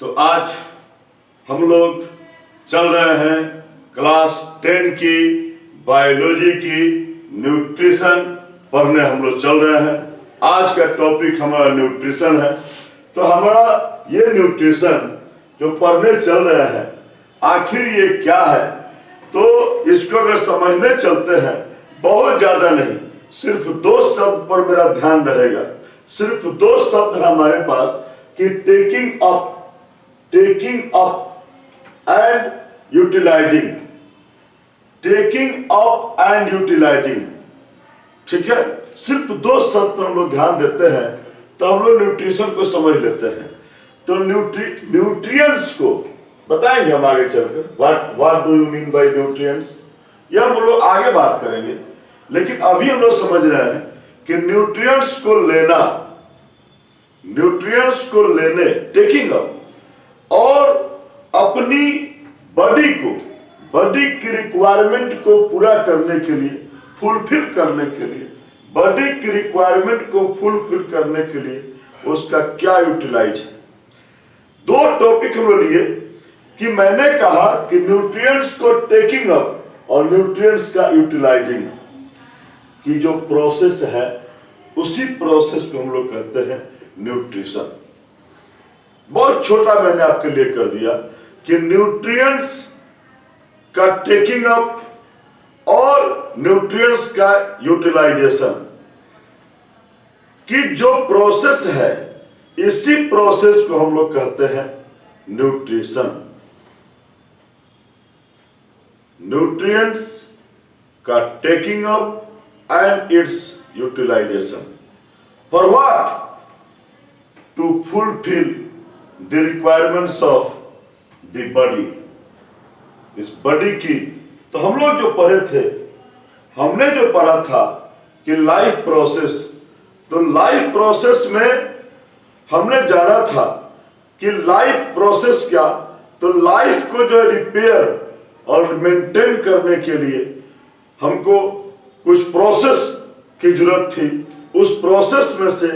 तो आज हम लोग चल रहे हैं क्लास 10 की बायोलॉजी की न्यूट्रिशन पढ़ने हम लोग चल रहे हैं। आज का टॉपिक हमारा न्यूट्रिशन है। तो हमारा ये न्यूट्रिशन जो पढ़ने चल रहे हैं आखिर ये क्या है, तो इसको अगर समझने चलते हैं बहुत ज्यादा नहीं, सिर्फ 2 शब्द पर मेरा ध्यान रहेगा। सिर्फ 2 शब्द है हमारे पास कि taking up and utilising. Taking up and utilising, ठीक है। सिर्फ 2 शब्द पर हम लोग ध्यान देते हैं तो हम लोग न्यूट्रिशन को समझ लेते हैं। तो न्यूट्रिएंट्स को बताएंगे हम आगे चलकर, what do you mean by nutrients, यह हम लोग आगे बात करेंगे। लेकिन अभी हम लोग समझ रहे हैं कि न्यूट्रिएंट्स को लेने टेकिंग अप और अपनी बॉडी की रिक्वायरमेंट को पूरा करने के लिए, फुलफिल करने के लिए, बॉडी की रिक्वायरमेंट को फुलफिल करने के लिए उसका क्या यूटिलाइज है। 2 टॉपिक हम लोग लिए कि मैंने कहा कि न्यूट्रिएंट्स को टेकिंग अप और न्यूट्रिएंट्स का यूटिलाइजिंग की जो प्रोसेस है उसी प्रोसेस को हम लोग कहते हैं न्यूट्रिशन। बहुत छोटा मैंने आपके लिए कर दिया कि न्यूट्रिएंट्स का टेकिंग अप और न्यूट्रिएंट्स का यूटिलाइजेशन की जो प्रोसेस है, इसी प्रोसेस को हम लोग कहते हैं न्यूट्रिशन। न्यूट्रिएंट्स का taking up and its utilization for what? To fulfill the requirements of the body। इस बॉडी की तो हम लोग जो पढ़े थे, हमने जो पढ़ा था कि लाइफ प्रोसेस, तो लाइफ प्रोसेस में हमने जाना था कि लाइफ प्रोसेस क्या, तो लाइफ को जो रिपेयर और मेंटेन करने के लिए हमको कुछ प्रोसेस की जरूरत थी। उस प्रोसेस में से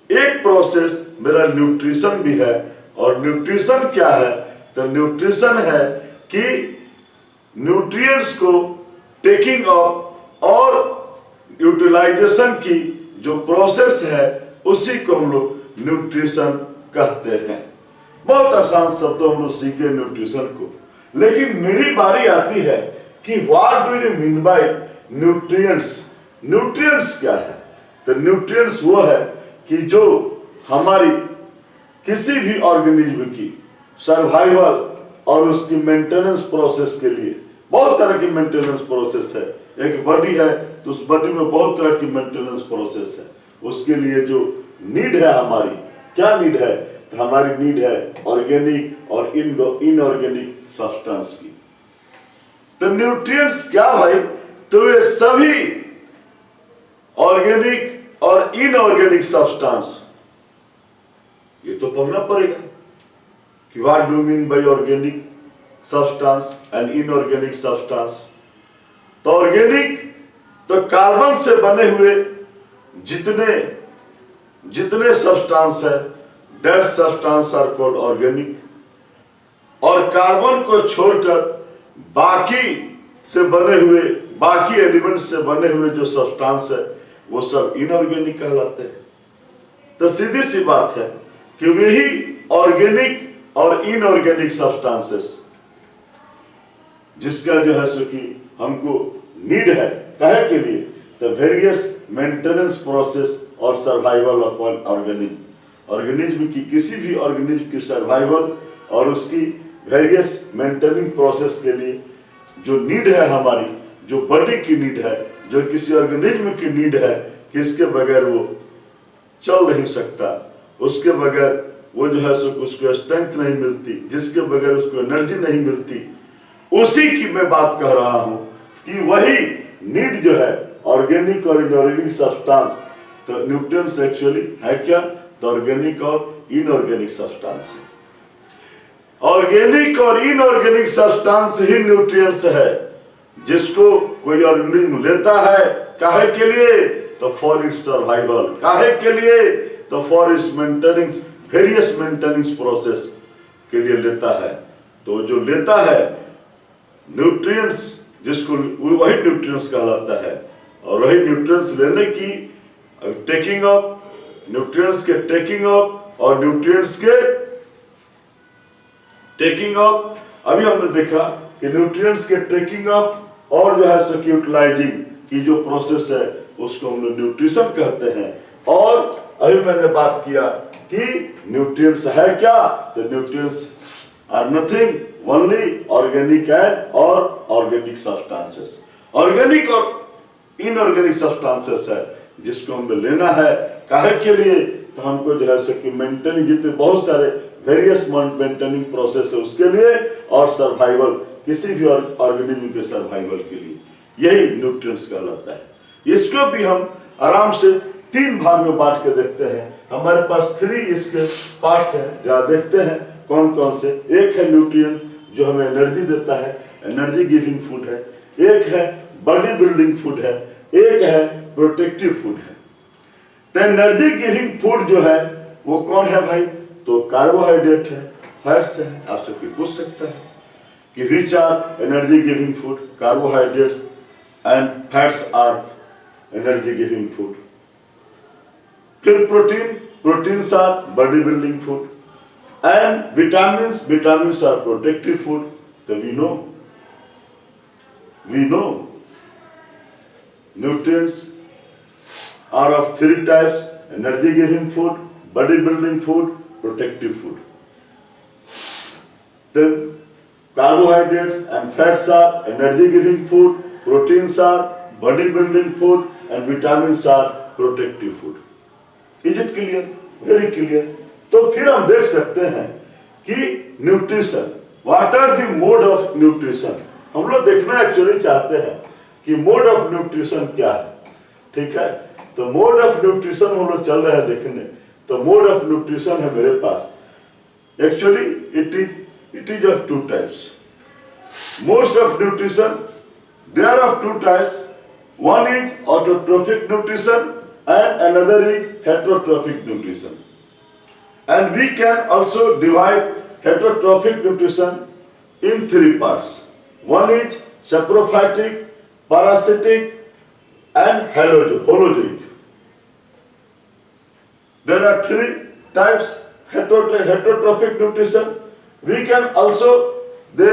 एक प्रोसेस मेरा न्यूट्रिशन भी है। और न्यूट्रिशन क्या है, तो न्यूट्रिशन है कि न्यूट्रिएंट्स को टेकिंग अप और यूटिलाइजेशन की जो प्रोसेस है उसी को हम लोग न्यूट्रिशन कहते हैं। बहुत आसान शब्दों हम लोग सीखे न्यूट्रिशन को। लेकिन मेरी बारी आती है कि what do you mean by nutrients. Nutrients क्या है, तो न्यूट्रिएंट्स वो है कि जो हमारी किसी भी ऑर्गेनिज्म की सर्वाइवल और उसकी मेंटेनेंस प्रोसेस के लिए, बहुत तरह की मेंटेनेंस प्रोसेस है। एक बॉडी है तो उस बॉडी में बहुत तरह की मेंटेनेंस प्रोसेस है। उसके लिए जो नीड है हमारी, क्या नीड है, तो हमारी नीड है ऑर्गेनिक और इनऑर्गेनिक सब्सटेंस की। तो न्यूट्रिएंट्स क्या भाई, तो वे सभी ऑर्गेनिक और इनऑर्गेनिक सब्सटेंस, ये तो पढ़ना पड़ेगा कि what do mean by organic substance and inorganic substance. तो ऑर्गेनिक तो कार्बन से बने हुए जितने सब्सटेंस है, that substance are called organic. और कार्बन को छोड़कर बाकी एलिमेंट्स से बने हुए जो सब्सटेंस है वो सब इनऑर्गेनिक कहलाते हैं। तो सीधी सी बात है कि वही ऑर्गेनिक और इनऑर्गेनिक सब्सटेंसेस जिसका जो है सो कि हमको नीड है, काहे के लिए, तो वेरियस मेंटेनेंस प्रोसेस और सर्वाइवल ऑफ ऑर्गेनिज्म की, किसी भी ऑर्गेनिज्म की सर्वाइवल और उसकी वेरियस मेंटेनिंग प्रोसेस के लिए जो नीड है हमारी, जो बॉडी की नीड है, जो किसी ऑर्गेनिज्म की नीड है, किसके बगैर वो चल नहीं सकता, उसके बगैर वो जो है सो उसको स्ट्रेंथ नहीं मिलती, जिसके बगैर उसको एनर्जी नहीं मिलती, उसी की मैं बात कह रहा हूं कि वही नीड जो है ऑर्गेनिक और इनऑर्गेनिक सब्सटेंस। तो न्यूट्रिएंट्स एक्चुअली है क्या, तो ऑर्गेनिक और इनऑर्गेनिक सब्सटेंस है। ऑर्गेनिक और इनऑर्गेनिक सब्सटेंस ही न्यूट्रिएंट्स है, जिसको कोई ऑर्गेनिज्म लेता है, काहे के लिए, तो फॉर इट्स सर्वाइवल, काहे के लिए, तो for its maintaining various maintaining process के लिए लेता है, तो जो लेता है न्यूट्रिएंट्स, जिसको वही न्यूट्रिएंट्स कहलाता है। और वही न्यूट्रिएंट्स लेने की टेकिंग अप, न्यूट्रिएंट्स के टेकिंग अप और न्यूट्रिएंट्स के टेकिंग अप, अभी हमने देखा कि न्यूट्रिएंट्स के टेकिंग अप और जो है सो यूटिलाइजिंग की जो प्रोसेस है उसको हम लोग न्यूट्रिशन कहते हैं। और अभी मैंने बात किया कि न्यूट्रिएंट्स है क्या, तो nutrients are nothing only organic and और ऑर्गेनिक सब्सटेंसेस। ऑर्गेनिक और इनऑर्गेनिक सब्सटेंसेस है जिसको हमें लेना है, काहे के लिए, तो हमको जो है सो कि मेंटेनिंग, जितने बहुत सारे वेरियस मेंटेनिंग प्रोसेस है उसके लिए, और सर्वाइवल, किसी भी ऑर्गेनिज्म के सर्वाइवल के लिए, यही न्यूट्रिएंट्स कहलाता है। इसको भी हम आराम से 3 भाग में बांट के देखते हैं। हमारे पास 3 इसके पार्ट्स हैं, जहाँ देखते हैं कौन कौन से। एक है न्यूट्रिएंट जो हमें एनर्जी देता है, एनर्जी गिविंग फूड है। एक है बॉडी बिल्डिंग फूड है, एक है प्रोटेक्टिव फूड है। तो एनर्जी गिविंग फूड जो है वो कौन है भाई, तो कार्बोहाइड्रेट है, फैट्स है। आपसे कोई पूछ सकता है कि which are energy giving food, carbohydrates and fats are energy giving food. फिर proteins are body building food, and vitamins are protective food. So we know nutrients are of 3 types: energy giving food, body building food, protective food. Then carbohydrates and fats are energy giving food, proteins are body building food, and vitamins are protective food. Is it clear? Very clear. तो फिर हम देख सकते हैं कि nutrition, what are the mode of nutrition. हम लोग देखना एक्चुअली चाहते हैं कि मोड ऑफ न्यूट्रिशन क्या है, ठीक है। तो मोड ऑफ न्यूट्रिशन हम लोग चल रहे हैं देखने। तो मोड ऑफ न्यूट्रिशन है मेरे पास, actually it is of 2 types. Modes of nutrition, they are of 2 types. One is autotrophic nutrition and another is heterotrophic nutrition. And we can also divide heterotrophic nutrition in 3 parts. One is saprophytic, parasitic, and holozoic. There are 3 types heterotrophic nutrition. We can also, the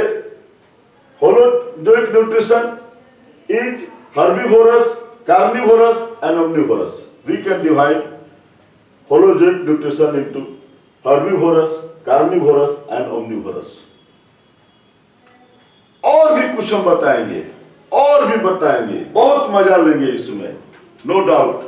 holozoic nutrition is herbivorous, carnivorous, and omnivorous. We can divide holozoic nutrition into herbivorous, carnivorous and omnivorous। और भी कुछ हम बताएंगे, और भी बताएंगे, बहुत मजा लेंगे इसमें, नो डाउट,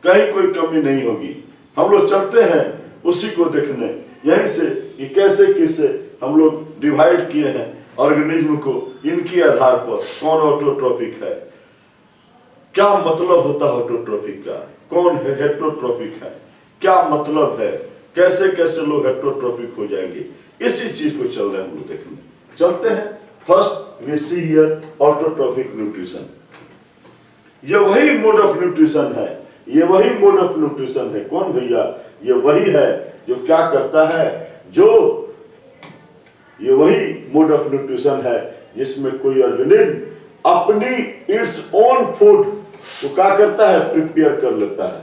कहीं कोई कमी नहीं होगी। हम लोग चलते हैं उसी को देखने, यहीं से कि कैसे किसे हम लोग डिवाइड किए हैं ऑर्गेनिज्म को, इनके आधार पर कौन ऑटोट्रोफिक है, क्या मतलब होता है ऑटोट्रोफिक का, कौन है हेटेरोट्रोफिक है, क्या मतलब है, कैसे कैसे लोग हेटेरोट्रोफिक हो जाएंगे, इसी चीज को चल रहे हैं हम लोग देखने। चलते हैं। First we see here autotrophic nutrition. ये वही मोड ऑफ न्यूट्रिशन है, ये वही मोड ऑफ न्यूट्रिशन है। कौन भैया, ये वही है जो क्या करता है, जो ये वही मोड ऑफ न्यूट्रिशन है जिसमें कोई ऑर्गेनिज्म अपनी इट्स ओन फूड को क्या करता है, प्रिपेयर कर लेता है,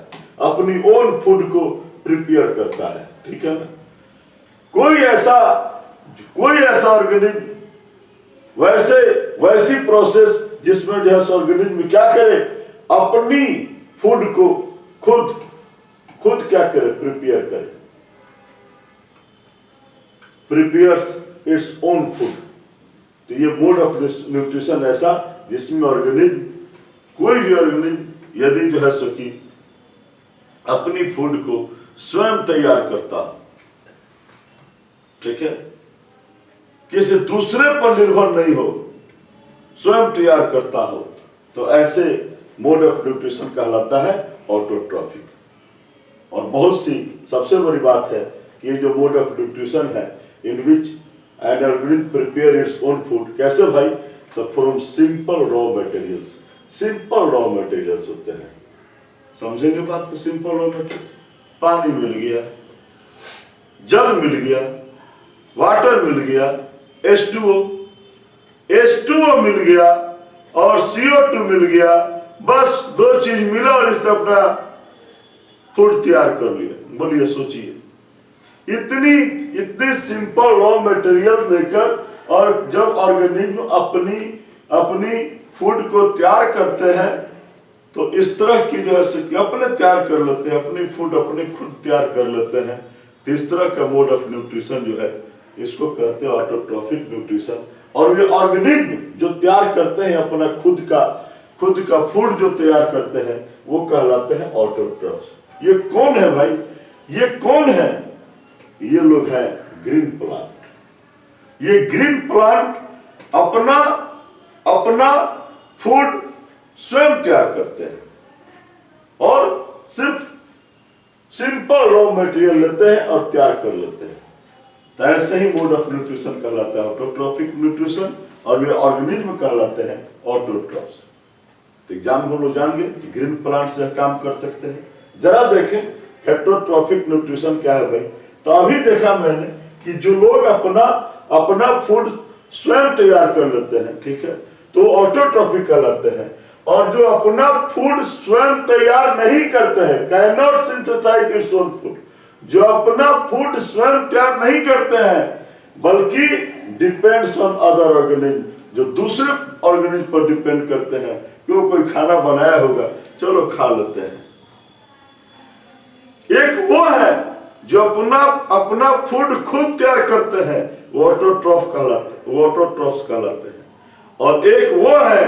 अपनी ओन फूड को प्रिपेयर करता है, ठीक है ना। कोई ऐसा ऑर्गेनिज्म वैसी प्रोसेस जिसमें जो है ऑर्गेनिज्म क्या करे, अपनी फूड को खुद क्या करे, प्रिपेयर करे, प्रिपेयर्स इट्स ओन फूड। तो ये मोड ऑफ न्यूट्रिशन ऐसा जिसमें ऑर्गेनिज्म, कोई भी ऑर्गेनिज्म यदि जो है सो कि अपनी फूड को स्वयं तैयार करता, ठीक है, किसी दूसरे पर निर्भर नहीं हो, स्वयं तैयार करता हो, तो ऐसे मोड ऑफ न्यूट्रिशन कहलाता है ऑटोट्रोफिक। और बहुत सी सबसे बड़ी बात है कि ये जो मोड ऑफ न्यूट्रिशन है, in which an organism prepare its own food, कैसे भाई, तो from simple raw materials. Simple raw materials होते हैं, समझेंगे बात को। सिंपल रॉ मटेरियल, पानी मिल गया, जल मिल गया, वाटर वाटर मिल गया, H2O, H2O मिल गया और CO2 मिल गया, बस दो चीज मिला और इसने अपना फूड तैयार कर लिया। बोलिए, सोचिए, इतनी सिंपल रॉ मटेरियल लेकर, और जब ऑर्गेनिज्म अपनी फूड को तैयार करते हैं तो इस तरह की जो है अपने तैयार कर लेते हैं, अपनी फूड अपने खुद तैयार कर लेते हैं। तो इस तरह का मोड ऑफ न्यूट्रिशन जो है इसको कहते हैं ऑटोट्रॉफिक न्यूट्रिशन। और ये ऑर्गेनिज्म जो तैयार करते हैं अपना खुद का फूड जो तैयार करते हैं वो कहलाते हैं ऑटोट्रॉफ्स। ये कौन है भाई? ये कौन है? ये लोग हैं ग्रीन प्लांट। ये ग्रीन प्लांट अपना फूड स्वयं तैयार करते हैं और सिर्फ सिंपल रॉ मटेरियल लेते हैं और तैयार कर लेते हैं। तो ऐसे ही मोड ऑफ न्यूट्रिशन कहलाता है ऑटोट्रॉफिक न्यूट्रिशन, और वे ऑर्गेनिज्म कहलाते हैं ऑटोट्रॉफ्स। तो एग्जाम हम लोग जान गए कि ग्रीन प्लांट से काम कर सकते हैं। जरा देखें हेटरोट्रॉफिक न्यूट्रिशन क्या है भाई। तो अभी देखा मैंने कि जो लोग अपना फूड स्वयं तैयार कर लेते हैं, ठीक है, तो ऑटोट्रॉफिक कहलाते हैं। और जो अपना फूड स्वयं तैयार नहीं करते हैं, can not synthesise its own food, जो अपना फूड स्वयं तैयार नहीं करते हैं बल्कि डिपेंड्स ऑन अदर ऑर्गेनिज्म, जो दूसरे ऑर्गेनिज्म पर डिपेंड करते हैं कि वो कोई खाना बनाया होगा, चलो खा लेते हैं। एक वो है जो अपना फूड खुद तैयार करते हैं, वो ऑटोट्रॉफ्स कहलाते हैं। और एक वो है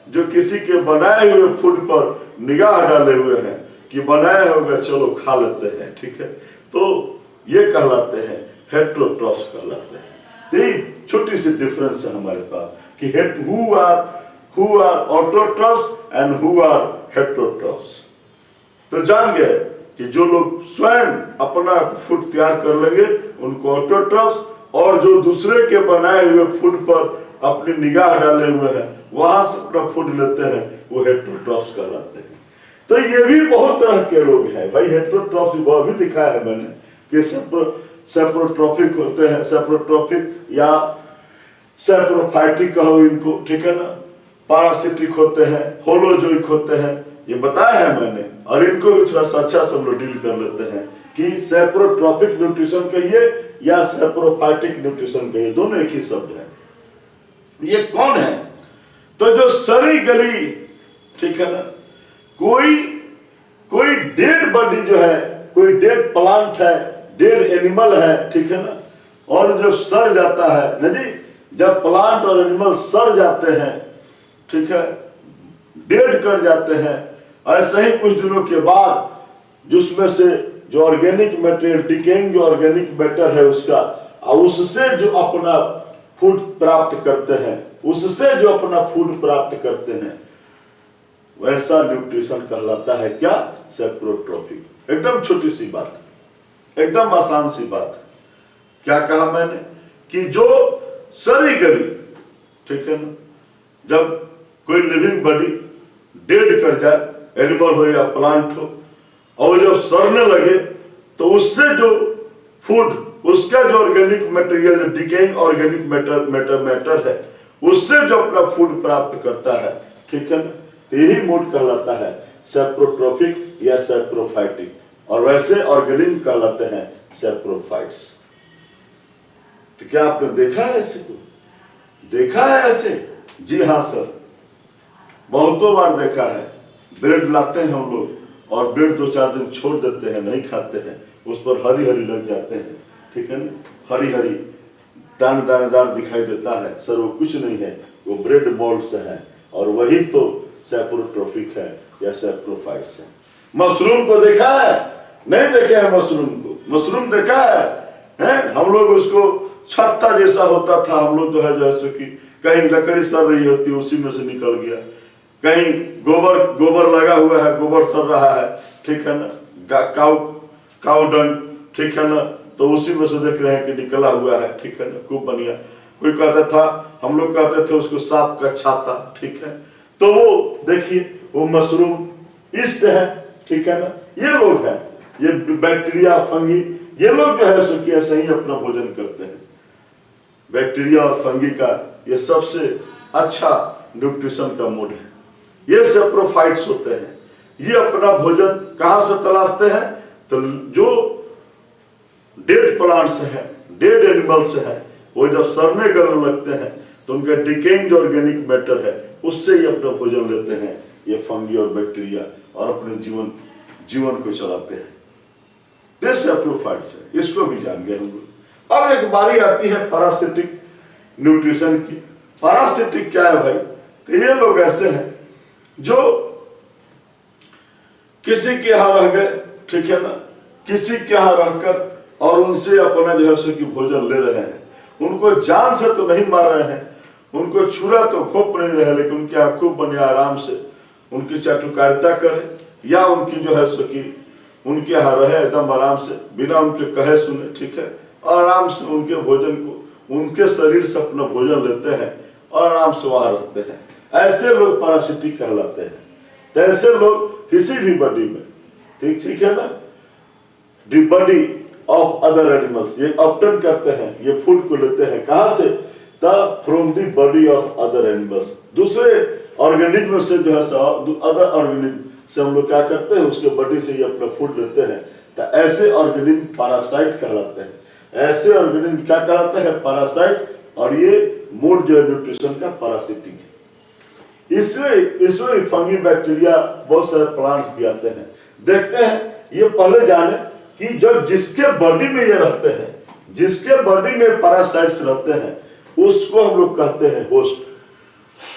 जो किसी के बनाए हुए फूड पर निगाह डाले हुए हैं कि बनाया होगा, चलो खा लेते हैं, ठीक है, तो ये कहलाते हैं हेटरोट्रॉफ्स कहलाते हैं। तो छोटी सी डिफरेंस है हमारे पास कि who are autotrophs and who are heterotrophs. तो जान गए कि जो लोग स्वयं अपना फूड तैयार कर लेंगे उनको ऑटोट्रॉफ्स, और जो दूसरे के बनाए हुए फूड पर अपनी निगाह डाले हुए हैं वहां से अपना फूड लेते हैं, वो हेटरोट्रॉफ्स कहलाते हैं। तो ये भी बहुत तरह के लोग हैं भाई। हेटरोट्रॉफ्स वो भी दिखाया है मैंने कि सेप्रोट्रॉफिक होते हैं, सेप्रोट्रॉफिक या सेप्रोफाइटिक कहो इनको, ठीक है ना, पैरासिटिक होते हैं, होलोजोइक होते हैं, ये बताया है मैंने। और इनको भी थोड़ा सा अच्छा सब लोग डील कर लेते हैं कि सेप्रोट्रॉफिक न्यूट्रिशन कहिए या सेप्रोफाइटिक न्यूट्रिशन कहिए, दोनों एक ही शब्द है। ये कौन है? तो जो सड़ी गली, ठीक है ना, कोई डेड बॉडी जो है, कोई डेड प्लांट है, डेड एनिमल है, ठीक है ना, और जब सड़ जाता है ना जी, जब प्लांट और एनिमल सड़ जाते हैं, ठीक है, डेड कर जाते हैं, ऐसे ही कुछ दिनों के बाद जिसमें से जो ऑर्गेनिक मटेरियल, डिकेइंग जो ऑर्गेनिक मैटर है उसका, उससे जो अपना फूड प्राप्त करते हैं, उससे जो अपना फूड प्राप्त करते हैं, वैसा न्यूट्रिशन कहलाता है क्या? सेप्रोट्रॉफिक। एकदम छोटी सी बात, एकदम आसान सी बात। क्या कहा मैंने कि जो सड़ी गली, ठीक है ना, जब कोई लिविंग बॉडी डेड कर जाए, एनिमल हो या प्लांट हो, और जब सड़ने लगे तो उससे जो फूड, उसका जो organic material, decaying organic matter है, उससे जो अपना फूड प्राप्त करता है, ठीक है ना, तो यही मोड कहलाता है सेप्रोट्रॉफिक या सेप्रोफाइटिक। और वैसे ऑर्गेनिज्म कहलाते हैं सेप्रोफाइट्स। तो क्या आपने देखा है ऐसे को? देखा है ऐसे? जी हाँ सर, बहुतों बार देखा है। ब्रेड लाते हैं हम लोग और ब्रेड 2-4 दिन छोड़ देते हैं, नहीं खाते हैं, उस पर हरी हरी लग जाते हैं, ठीक है ना, हरी हरी दानेदार दिखाई देता है। सर वो कुछ नहीं है, वो ब्रेड मोल्ड से है, और वही तो सेप्रोट्रॉफिक है या सेप्रोफाइट्स है। मशरूम को देखा है? नहीं देखे हैं मशरूम को? मशरूम देखा है? हम लोग उसको छत्ता जैसा होता था, हम लोग जो है जैसे कि कहीं लकड़ी सड़ रही होती, उसी में से निकल गया, कहीं गोबर लगा हुआ है, गोबर सड़ रहा है, ठीक है ना, काउ डंग, ठीक है ना, तो उसी में से देख रहे हैं कि निकला हुआ है, ठीक है ना, खूब बढ़िया। कोई कहता था, हम लोग कहते थे उसको सांप का छाता, ठीक है, तो वो देखिए वो मशरूम ईस्ट है, ठीक है ना। ये लोग हैं, ये बैक्टीरिया, फंगी, ये लोग जो है सो कि ऐसे ही अपना भोजन करते हैं। बैक्टीरिया और फंगी का ये सबसे अच्छा न्यूट्रिशन का मोड है। ये सेप्रोफाइट्स होते हैं। ये अपना भोजन कहां से तलाशते हैं? तो जो डेड प्लांट्स है, डेड एनिमल्स है, वो जब सड़ने गलने लगते हैं तो उनका डिकेइंग जो ऑर्गेनिक मैटर है उससे ही अपना भोजन लेते हैं ये फंगी और बैक्टीरिया, और अपने जीवन को चलाते हैं। ये सेप्रोफाइट्स है, इसको भी जान गए हम लोग। अब एक बारी आती है पैरासिटिक न्यूट्रिशन की। पैरासिटिक क्या है भाई? तो ये लोग ऐसे हैं जो किसी के यहां रह गए, ठीक है ना, किसी के यहां रहकर और उनसे अपना जो है सो कि भोजन ले रहे हैं। उनको जान से तो नहीं मार रहे हैं, उनको छुरा तो खोप नहीं रहे, लेकिन उनके यहाँ खूब बने आराम से उनकी चाटुकारिता करें, या उनकी जो है सो कि उनके यहाँ रहे एकदम आराम से, बिना उनके कहे सुने, ठीक है, और आराम से उनके भोजन को उनके शरीर से अपना भोजन लेते हैं और आराम से वहां रहते हैं। ऐसे लोग पैरासिटिक कहलाते हैं। तो ऐसे लोग किसी भी बॉडी में, ठीक है ना, the body of other animals, ये ऑब्टेन करते हैं, ये फूड को लेते हैं कहां से? From the body of other animals, दूसरे ऑर्गेनिज्म से जो है अदर ऑर्गेनिज्म से हम लोग क्या करते हैं, उसके बॉडी से ही अपना फूड लेते हैं। तो ऐसे ऑर्गेनिज्म पैरासाइट कहलाते हैं। ऐसे ऑर्गेनिज्म क्या कहलाते हैं? पैरासाइट। और ये मोड जो है न्यूट्रिशन का पैरासिटिक है। इसमें फंगी, बैक्टीरिया, बहुत सारे प्लांट्स भी आते हैं। देखते हैं, ये पहले जाने कि जब जिसके बॉडी में ये रहते हैं, जिसके बॉडी में पैरासाइट्स रहते हैं, उसको हम लोग कहते हैं होस्ट।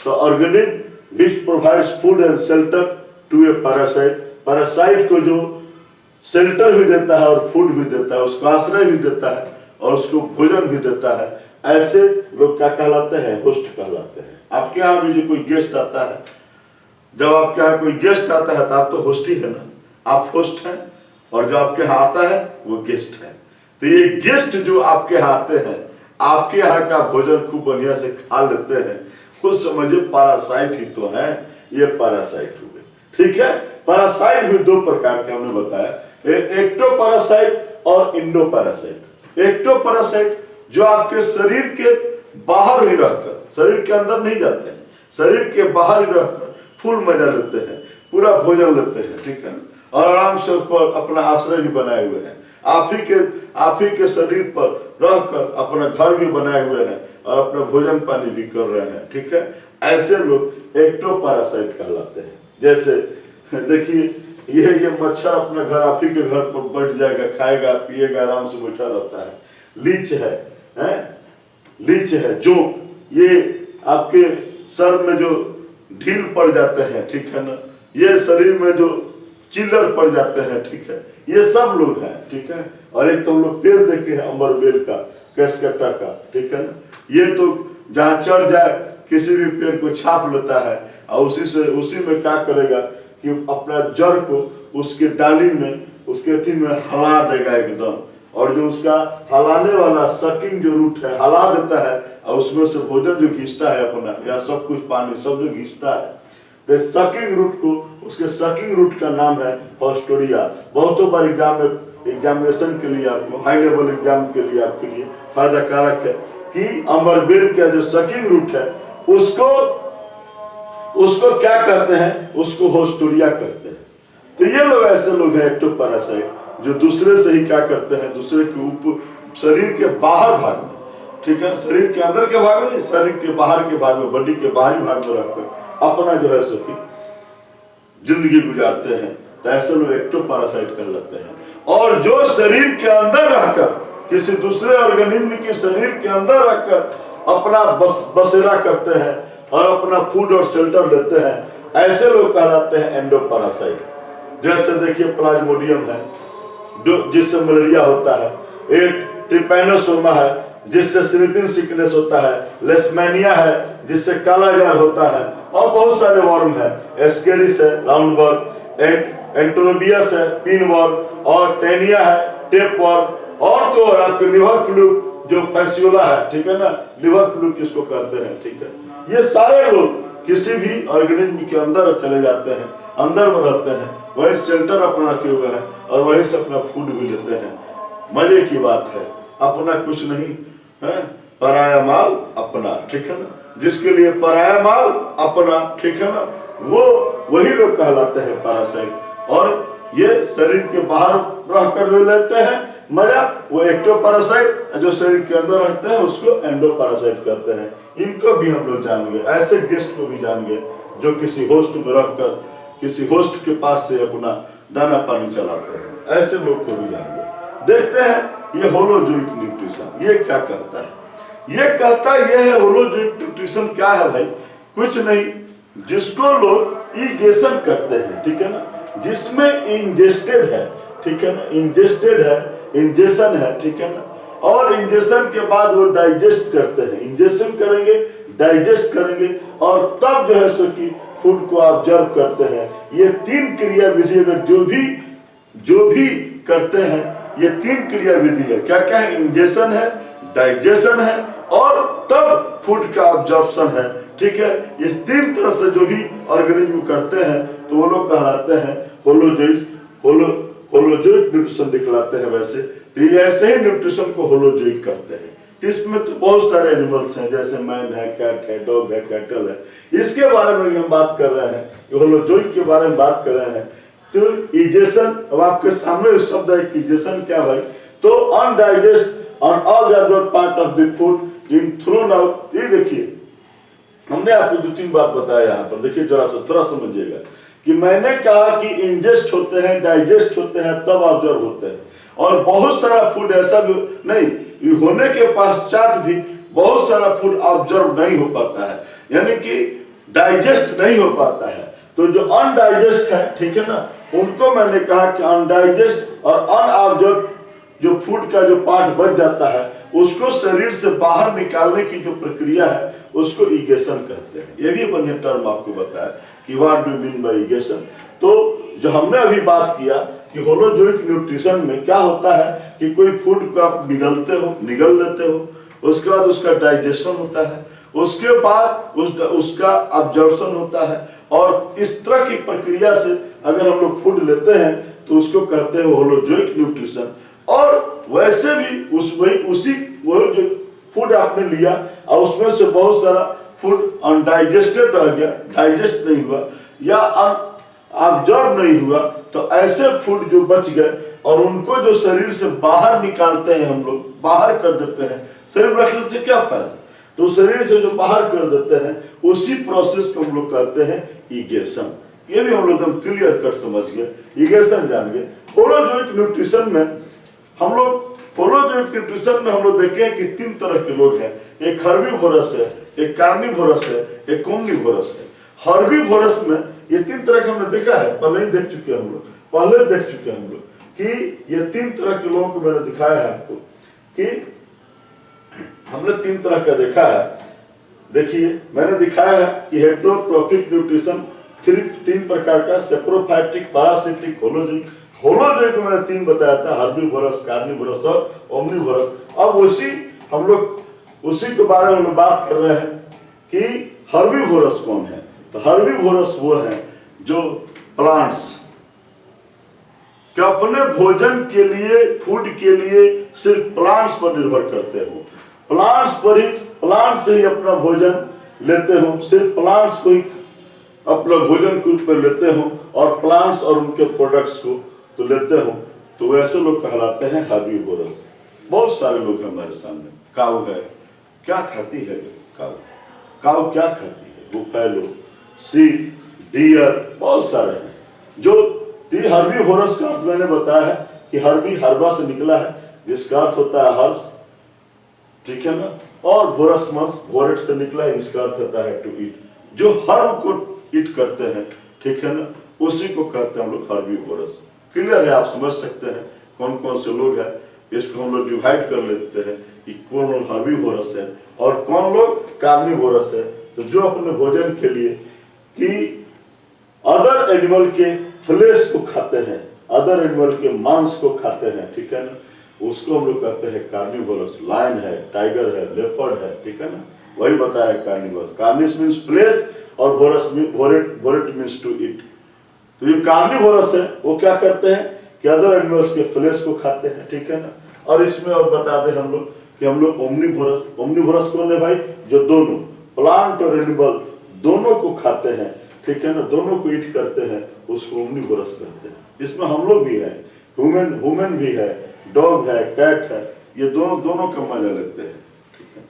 तो organism which provides food and shelter to a parasite, parasite को जो शेल्टर भी देता है और फूड भी देता है, उसको आश्रय भी देता है और उसको भोजन भी देता है, ऐसे लोग क्या कहलाते हैं? होस्ट कहलाते हैं। आपके यहाँ भी जो कोई गेस्ट आता है, जब आपके यहाँ कोई गेस्ट आता है तो आप तो होस्ट ही है ना, आप होस्ट हैं, और जो आपके यहाँ आता है वो गेस्ट है। तो ये गेस्ट जो आपके यहाँ आते हैं, आपके यहाँ का भोजन खूब बढ़िया से खा लेते हैं, कुछ समझिए पैरासाइट ही तो है, ये पैरासाइट हुए। ठीक है, पैरासाइट भी दो प्रकार के हमने बताया, एक्टोपैरासाइट और इंडोपैरासाइट। एक्टोपैरासाइट जो आपके शरीर के बाहर ही रहकर, शरीर के अंदर नहीं जाते हैं, शरीर के बाहर ही रहकर फुल मजा लेते हैं, पूरा भोजन लेते हैं, ठीक है, और आराम से उस पर अपना आश्रय भी बनाए हुए हैं। आप ही के शरीर पर रहकर अपना घर भी बनाए हुए हैं और अपना भोजन पानी भी कर रहे हैं, ठीक है। ऐसे लोग एक्टोपैरासाइट कहलाते हैं। जैसे देखिए, ये मच्छर अपना घर, आप ही के घर पर बैठ जाएगा, खाएगा पिएगा, आराम से बैठा रहता है। लीच है, लीच है जो ये आपके सर में जो ढील पड़ जाते हैं, ठीक है ना, ये शरीर में जो चिल्लर पड़ जाते हैं, ठीक है, ये सब लोग हैं, ठीक है। और एक तो हम लोग पेड़ देखे हैं अमरबेल का, कैसकट्टा का, ठीक है ना, ये तो जहाँ चढ़ जाए किसी भी पेड़ को छाप लेता है और उसी में क्या करेगा कि अपना जड़ को उसके डाली में, उसके अथी में हिला देगा एकदम, और जो उसका हलाने वाला सकिंग जो रूट है हिला देता है, और उसमें से भोजन जो घिसता है अपना, या सब कुछ पानी सब जो घिसता है, तो सकिंग रूट को, उसके सकिंग रूट का नाम है हॉस्टोरिया। बहुतों बार एग्जामिनेशन के लिए, आपको हाई लेवल एग्जाम के लिए आपके लिए फायदा कारक है कि अमरबेल का जो सकिंग रूट है उसको क्या कहते हैं? उसको हॉस्टोरिया कहते हैं। तो ये लोग ऐसे लोग हैं एक्टोपैरासाइट, जो दूसरे से ही क्या करते हैं, दूसरे के शरीर के बाहर भाग में, ठीक है, शरीर के अंदर के भाग में, शरीर के बाहर के भाग में, बॉडी के बाहरी भाग में रखकर अपना जो है सो कि जिंदगी गुजारते हैं। तो ऐसे लोग एक्टोपैरासाइट कहलाते हैं। और जो शरीर के अंदर रहकर, किसी दूसरे ऑर्गेनिज्म के शरीर के अंदर रखकर अपना बसेरा करते हैं और अपना फूड और शेल्टर लेते हैं, ऐसे लोग कहलाते हैं एंडोपैरासाइट। जैसे देखिए प्लाज्मोडियम है जिससे मलेरिया होता है, एक ट्रिपैनोसोमा है जिससे स्लीपिंग सिकनेस होता है, लेशमैनिया है जिससे काला जार होता है, और बहुत सारे वर्म है, एस्केरिस है, राउंड वर्म, एंटोलोबियस है, पिन वर्म, और टेनिया है, टेप वर्म, और तो और आपके लिवर फ्लूक जो फैसियोला है, ठीक है ना, लिवर फ्लूक किसको कहते हैं, ठीक है। ये सारे लोग किसी भी ऑर्गेनिज्म के अंदर चले जाते हैं, अंदर में रहते हैं, वही शेल्टर अपना रखे हुए हैं और वहीं से अपना फूड भी लेते हैं। मजे की बात है, अपना कुछ नहीं है, पराया माल अपना, ठीक है ना, जिसके लिए पराया माल अपना, ठीक है ना, वो वही लोग कहलाते हैं पैरासाइट। और ये शरीर के बाहर रहकर ले लेते हैं मजा, वो एक्टोपैरासाइट, जो शरीर के अंदर रहते हैं उसको एंडोपैरासाइट कहते हैं। इनको भी हम लोग जानेंगे, ऐसे गेस्ट को भी जानेंगे जो किसी होस्ट में रहकर किसी होस्ट के पास से अपना दाना पानी चलाते हैं, ऐसे लोग को भी जानेंगे। देखते हैं ये होलोजोइक न्यूट्रिशन ये क्या कहता है। ये कहता है होलोजोइक न्यूट्रिशन क्या है भाई, कुछ नहीं, जिसको लोग इगेशन करते हैं, ठीक है ना, जिसमें इंजेस्टेड है, ठीक है ना, इंजेस्टेड है, इंजेशन है, ठीक है ना, और इंजेशन के बाद वो डाइजेस्ट करते हैं, इंजेशन करेंगे, डाइजेस्ट करेंगे और तब जो है सो कि फूड को ऑब्जर्व करते हैं। ये तीन क्रिया विधि अगर जो भी करते हैं, ये तीन क्रिया विधि है, क्या क्या है, इंजेशन है, डाइजेशन है और तब फूड का ऑब्जर्प्शन है, ठीक है। इस तीन तरह से जो भी ऑर्गेनिज्म करते हैं तो वो लोग कहलाते हैं होलोजोइक न्यूट्रिशन दिखलाते हैं। वैसे तो ये ऐसे ही न्यूट्रिशन को होलोजोइक कहते हैं। इसमें तो बहुत सारे एनिमल्स हैं, जैसे मैन है, कैट है, डॉग है, कैटल है, इसके बारे में हम बात कर रहे हैं, होलोजोइक के बारे में बात कर रहे हैं। तो इजेशन, अब आपके सामने शब्द है इजेशन क्या भाई, तो undigest unabsorbed part of the food in thrown out. ये देखिए हमने आपको दो तीन बात बताया यहाँ पर, देखिए जरा सा थोड़ा समझिएगा कि मैंने कहा कि इंजेस्ट होते हैं, डाइजेस्ट होते हैं, तब ऑब्जर्व होते हैं। और बहुत सारा फूड ऐसा भी नहीं होने के पश्चात भी बहुत सारा फूड ऑब्जर्व नहीं हो पाता है, यानी कि डाइजेस्ट नहीं हो पाता है। तो जो अनडाइजेस्ट है, ठीक है ना, उनको मैंने कहा कि अनडाइजेस्ट और अनऑब्जर्व जो फूड का जो पार्ट बच जाता है उसको शरीर से बाहर निकालने की जो प्रक्रिया है उसको इगेशन कहते हैं। ये भी बढ़िया टर्म आपको बताया कि व्हाट डू मीन बाय इगेशन। तो जो हमने अभी बात किया कि होलोजोइक न्यूट्रिशन में क्या होता है कि कोई फूड को आप निगल लेते हो, उसके बाद उसका डाइजेशन होता है, उसके बाद उसका ऑब्जर्प्शन होता है, और इस तरह की प्रक्रिया से अगर हम लोग फूड लेते हैं तो उसको कहते हैं होलोजोइक न्यूट्रिशन। और वैसे भी वही जो फूड आपने लिया और उसमें से बहुत सारा फूड अनडाइजेस्टेड रह गया, डाइजेस्ट नहीं हुआ या ऑब्जर्व नहीं हुआ, तो ऐसे फूड जो बच गए और उनको जो शरीर से बाहर निकालते हैं, हम लोग बाहर कर देते हैं। शरीर रखने से क्या फायदा, तो शरीर से जो बाहर कर देते हैं उसी प्रोसेस को हम लोग कहते हैं इगेशन। ये भी हम लोग एकदम क्लियर कट समझ गए, इगेशन जान गए। होलोजोइक न्यूट्रिशन में हम लोग देखे कि तीन तरह के लोग हैं, एक हर्बीवोरस है, एक कार्निवोरस है, एक ओमनिवोरस है। हर्बीवोरस में ये तीन तरह का हमने देखा है, पहले देख चुके हैं हम लोग कि ये तीन तरह के लोगों को मैंने दिखाया है आपको कि हमने तीन तरह का देखा है। देखिए मैंने दिखाया है कि हेटेरोट्रॉफिक न्यूट्रिशन तीन प्रकार का, सेप्रोफाइटिक, पैरासिटिक, होलोजोइक मैंने तीन बताया था, हर्बीवोरस, कार्निवोरस और ओमनिवोरस। अब हम लोग उसी के बारे में बात कर रहे हैं कि हर्बीवोरस कौन है। तो हर्बीवोरस वो है जो प्लांट्स के अपने भोजन के लिए, फूड के लिए सिर्फ प्लांट्स पर निर्भर करते हो, प्लांट से ही अपना भोजन लेते हो, सिर्फ प्लांट्स को ही अपना भोजन के रूप में लेते हो और प्लांट्स और उनके प्रोडक्ट्स को तो लेते हो, तो वैसे लोग कहलाते हैं हर्बीवोरस। बहुत सारे लोग हैं हमारे सामने। काऊ है, क्या खाती है काऊ क्या खाती है, बुफेलो, शीप, डियर, बहुत सारे हैं। जो हर्बीवोरस का अर्थ मैंने बताया है कि हर्बा से निकला है, जिसका अर्थ होता है हर्ब्स, ठीक है ना, और वोरस वोरेट से निकला है, इसका अर्थ होता है टू ईट। जो हर्ब को ईट करते हैं, ठीक है ना, उसी को कहते हैं हम लोग हर्बीवोरस। क्लियर है, आप समझ सकते हैं कौन कौन से लोग हैं। इसको हम लोग डिवाइड कर लेते हैं कि कौन लोग हर्बीवोरस है और कौन लोग कार्निवोरस है। तो जो अपने भोजन के लिए कि अदर एनिमल के फ्लेश को खाते हैं, अदर एनिमल के मांस को खाते हैं, ठीक है ना, उसको हम लोग कहते हैं कार्निवोरस। लायन है, टाइगर है, लेपर्ड है, ठीक है ना, वही बताया कार्निवोरस। कार्निस मींस प्लेस और वोरेट मींस टू ईट। तो ये कार्निवोरस है, वो क्या करते हैं कि अदर एनिमल्स के फ्लेश को खाते हैं, ठीक है ना। और इसमें और बता दें हम लोग कि हम लोग ओमनीवोरस कौन है भाई? जो दोनों प्लांट और एनिमल दोनों को खाते हैं, ठीक है ना, दोनों को ईट करते हैं, उसको ओमनीवोरस कहते हैं। इसमें हम लोग भी हैं, ह्यूमन भी है, डॉग है, कैट है, ये दोनों का मजा लेते हैं, ठीक है।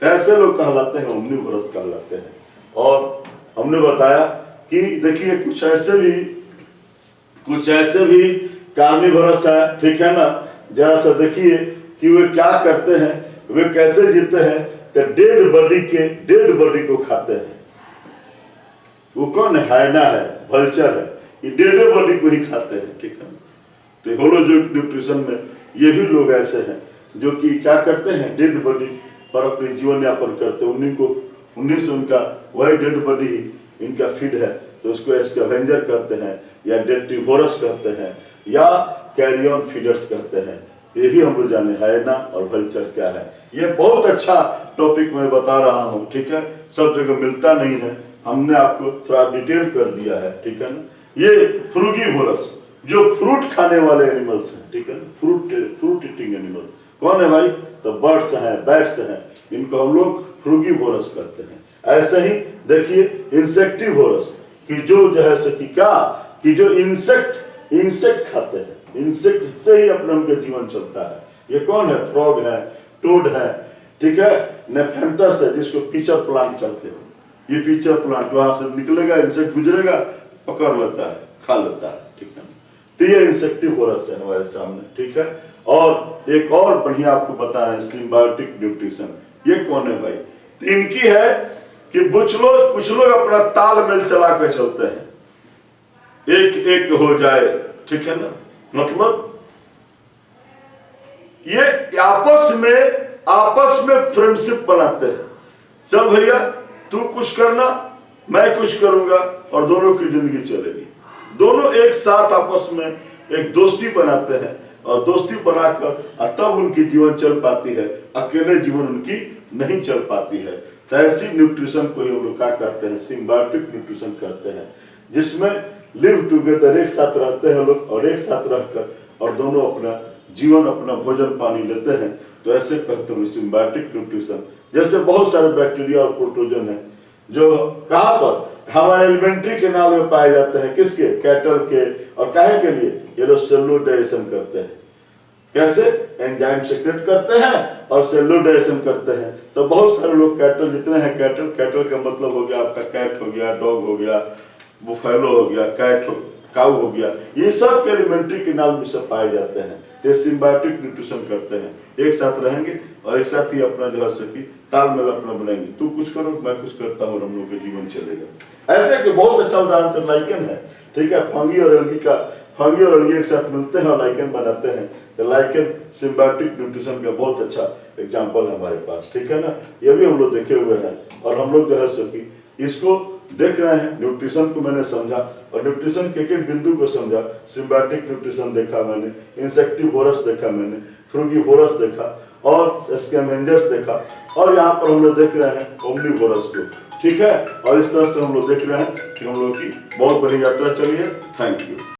तो ऐसे लोग कहलाते हैं ओमनीवोरस कहलाते हैं। और हमने बताया कि देखिए कुछ ऐसे भी कार्निवोरस है, ठीक है ना। जरा सा देखिए कि वे क्या करते हैं, वे कैसे जीते हैं। तो डेड बॉडी को खाते हैं। वो कौन है? हाइना है, वल्चर है, ये डेड बॉडी को ही खाते हैं, ठीक है। तो होलोजोइक न्यूट्रिशन में ये भी लोग ऐसे हैं जो कि क्या करते हैं, डेड बॉडी पर अपने जीवन यापन करते हैं। उन्हीं से उनका वही डेड बॉडी इनका फीड है, तो उसको स्कैवेंजर कहते हैं या डेट्रीवोरस कहते हैं या कैरियन फीडर्स कहते हैं। ये भी हम लोग जाने हाइना और वल्चर क्या है। ये बहुत अच्छा टॉपिक मैं बता रहा हूँ, ठीक है। सब जगह मिलता नहीं है, हमने आपको थोड़ा डिटेल कर दिया है, ठीक है ना। ये फ्रूगीवोरस जो फ्रूट खाने वाले एनिमल्स हैं, ठीक है, फ्रूट ईटिंग एनिमल्स कौन है भाई? तो बर्ड्स हैं, बैट्स हैं, इनको हम लोग फ्रूगीवोरस कहते हैं। ऐसे ही देखिए इंसेक्टिवोरस कि जो है सो कि क्या कि जो इंसेक्ट खाते हैं, इंसेक्ट से ही अपना उनका जीवन चलता है। ये कौन है? फ्रॉग है, टोड है, ठीक है, नेफेंथस है, जिसको पीचर प्लांट कहते हैं। ये पीचर प्लांट वहां से निकलेगा, इंसेक्ट गुजरेगा, पकड़ लेता है, खा लेता है, ठीक है। तो ये इंसेक्टिवोरस है हमारे सामने, ठीक है। और एक और बढ़िया आपको बता रहे हैं सिम्बायोटिक न्यूट्रिशन। ये कौन है भाई? तो इनकी है कि कुछ लोग अपना तालमेल चला के चलते हैं, एक हो जाए, ठीक है ना। मतलब ये आपस में फ्रेंडशिप बनाते हैं। चल भैया तू कुछ करना, मैं कुछ करूंगा, और दोनों की जिंदगी चलेगी। दोनों एक साथ आपस में एक दोस्ती बनाते हैं, और दोस्ती बनाकर तब उनकी जीवन चल पाती है, अकेले जीवन उनकी नहीं चल पाती है। तो ऐसी न्यूट्रिशन को हम लोग क्या कहते हैं? सिम्बायोटिक न्यूट्रिशन कहते हैं, जिसमें लिव टुगेदर, एक साथ रहते हैं लोग, और एक साथ रहकर और दोनों अपना जीवन, अपना भोजन पानी लेते हैं। तो ऐसे कहते हैं सिम्बायोटिक न्यूट्रिशन। जैसे बहुत सारे बैक्टीरिया और प्रोटोजन है जो कहाँ पर? हमारे एलिमेंट्री कैनाल में पाए जाते हैं। किसके? कैटल के। और काहे के लिए? ये लोग सेलुलोज डाइजेशन करते हैं। कैसे? एंजाइम सेक्रेट करते हैं और सेलुलोज डाइजेशन करते हैं। तो बहुत सारे लोग कैटल जितने हैं, कैटल का मतलब हो गया आपका कैट हो गया, डॉग हो गया, बुफेलो हो गया, काऊ हो गया, ये सब के एलिमेंट्री कैनाल में सब पाए जाते हैं। ये सिम्बायोटिक न्यूट्रिशन करते हैं, एक साथ रहेंगे और एक साथ ही अपना जो है सकी तालमेल अपना बनाएंगे। तू कुछ करो, मैं कुछ करता हूँ, हम लोग का जीवन चलेगा। ऐसे कि बहुत अच्छा उदाहरण तो लाइकन है, ठीक है। फंगी और एल्गी एक साथ मिलते हैं और लाइकन बनाते हैं। तो लाइकन सिम्बायोटिक न्यूट्रिशन का बहुत अच्छा एग्जाम्पल है हमारे पास, ठीक है ना। ये भी हम लोग देखे हुए हैं, और हम लोग जो है सकी इसको देख रहे हैं। न्यूट्रिशन को मैंने समझा, और न्यूट्रिशन के एक बिंदु को समझा। सिम्बायोटिक न्यूट्रिशन देखा मैंने, इंसेक्टिवोरस देखा मैंने, फ्रूगीवोरस देखा, और स्कैवेंजर्स देखा, और यहाँ पर हम लोग देख रहे हैं ओमनीवोरस को, ठीक है। और इस तरह से हम लोग देख रहे हैं कि हम लोग की बहुत बड़ी यात्रा चली है। Thank you.